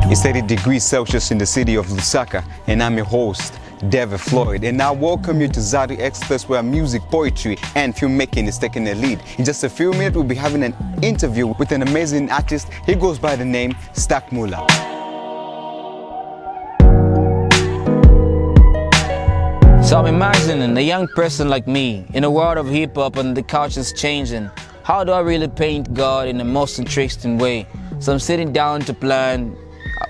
It's 80 degrees Celsius in the city of Lusaka, and I'm your host, David Floyd. And I welcome you to Zadu Express, where music, poetry, and filmmaking is taking the lead. In just a few minutes, we'll be having an interview with an amazing artist. He goes by the name Mulla. So I'm imagining a young person like me in a world of hip-hop and the culture's changing. How do I really paint God in the most interesting way? So I'm sitting down to plan.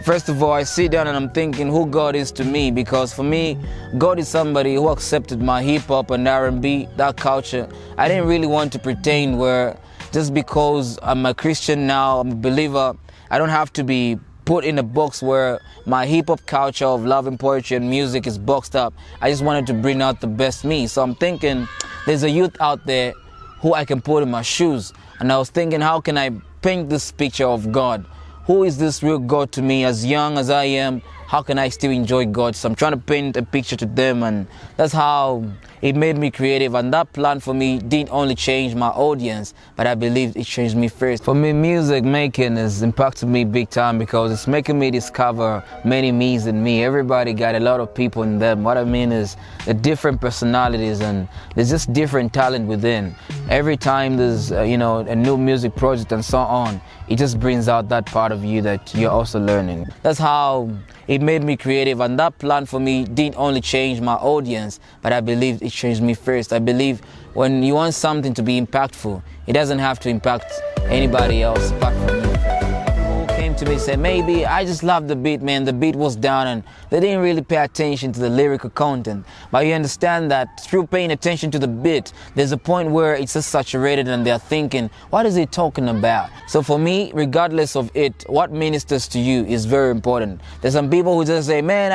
First of all, I sit down and I'm thinking who God is to me, because for me, God is somebody who accepted my hip-hop and R&B, that culture. I didn't really want to pretend where just because I'm a Christian now, I'm a believer, I don't have to be put in a box where my hip-hop culture of love and poetry and music is boxed up. I just wanted to bring out the best me. So I'm thinking there's a youth out there who I can put in my shoes. And I was thinking, how can I paint this picture of God? Who is this real God to me? As young as I am, how can I still enjoy God? So I'm trying to paint a picture to them, and that's how it made me creative. And that plan for me didn't only change my audience, but I believe it changed me first. For me, music making has impacted me big time because it's making me discover many me's in me. Everybody got a lot of people in them. What I mean is the different personalities, and there's just different talent within. Every time there's a new music project and so on, it just brings out that part of you that you're also learning. That's how it made me creative, and that plan for me didn't only change my audience, but I believe it changed me first. I believe when you want something to be impactful, it doesn't have to impact anybody else apart from you. People came to me and said, maybe I just love the beat, man. The beat was down, and they didn't really pay attention to the lyrical content. But you understand that through paying attention to the beat, there's a point where it's just saturated and they're thinking, what is it talking about? So for me, regardless of it, what ministers to you is very important. There's some people who just say, man,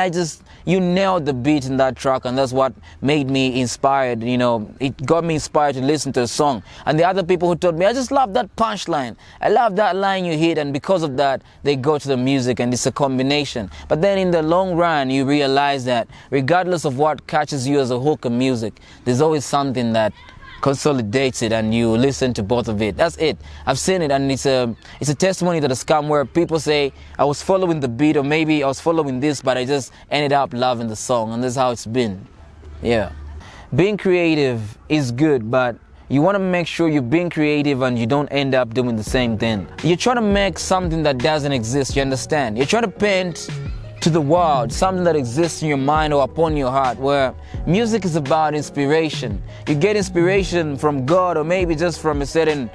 you nailed the beat in that track, and that's what made me inspired. It got me inspired to listen to a song. And the other people who told me, I just love that punchline. I love that line you hit, and because of that, they go to the music, and it's a combination. But then in the long run, you realize that regardless of what catches you as a hook in music, there's always something that consolidates it, and you listen to both of it. That's it. I've seen it, and it's a testimony that has come where people say, I was following the beat, or maybe I was following this, but I just ended up loving the song, and that's how it's been. Yeah. Being creative is good, but you want to make sure you're being creative and you don't end up doing the same thing. You're trying to make something that doesn't exist, you understand? You're trying to paint to the world something that exists in your mind or upon your heart, where music is about inspiration. You get inspiration from God, or maybe just from a certain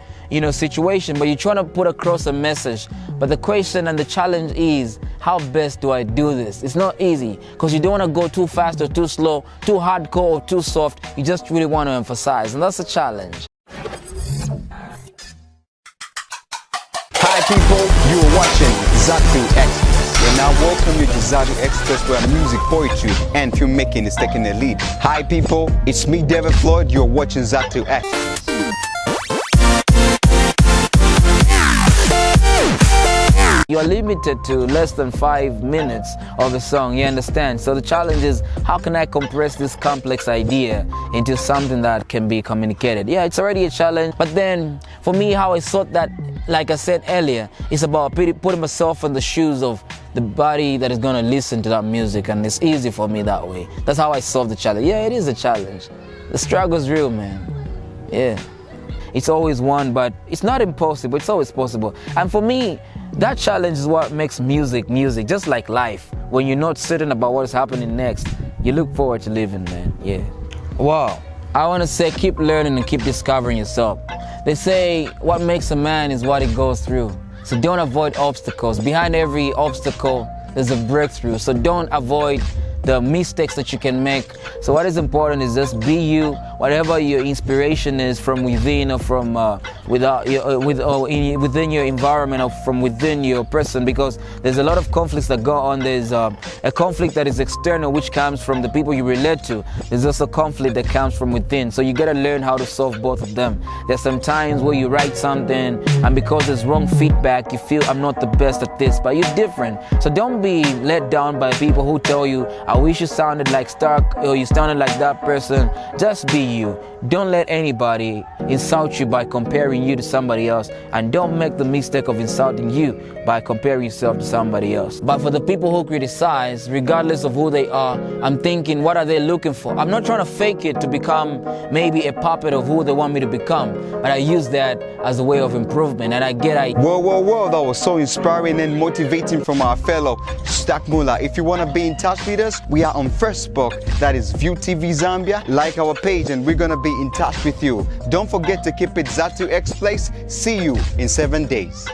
situation, but you're trying to put across a message. But the question and the challenge is, how best do I do this? It's not easy, because you don't want to go too fast or too slow, too hardcore or too soft. You just really want to emphasize, and that's a challenge. Hi people, you're watching Zadu Express. And I welcome you to Zadu Express, where music, poetry, and filmmaking is taking the lead. Hi people, it's me, David Floyd. You're watching Zadu Express. You're limited to less than 5 minutes of a song, you understand? So the challenge is, how can I compress this complex idea into something that can be communicated? Yeah, it's already a challenge, but then for me, how I thought that, like I said earlier, it's about putting myself in the shoes of the body that is going to listen to that music, and it's easy for me that way. That's how I solve the challenge. Yeah, it is a challenge. The struggle's real, man. Yeah. It's always one, but it's not impossible. It's always possible. And for me, that challenge is what makes music, just like life. When you're not certain about what's happening next, you look forward to living, man. Yeah. Wow. I want to say, keep learning and keep discovering yourself. They say what makes a man is what he goes through. So don't avoid obstacles. Behind every obstacle, there's a breakthrough. So don't avoid the mistakes that you can make. So what is important is just be you, whatever your inspiration is from within or from within your environment or from within your person, because there's a lot of conflicts that go on. There's a conflict that is external, which comes from the people you relate to. There's also conflict that comes from within. So you gotta learn how to solve both of them. There's some times where you write something and because there's wrong feedback, you feel I'm not the best at this, but you're different. So don't be let down by people who tell you, I wish you sounded like Stark or you sounded like that person. Just be you. Don't let anybody insult you by comparing you to somebody else, and don't make the mistake of insulting you by comparing yourself to somebody else. But for the people who criticize, regardless of who they are, I'm thinking, what are they looking for? I'm not trying to fake it to become maybe a puppet of who they want me to become, but I use that as a way of improvement, and I get Whoa, that was so inspiring and motivating from our fellow Stark Mulla. If you want to be in touch with us, we are on Facebook, that is View TV Zambia. Like our page and we're going to be in touch with you. Don't forget to keep it Zatu X Place. See you in 7 days.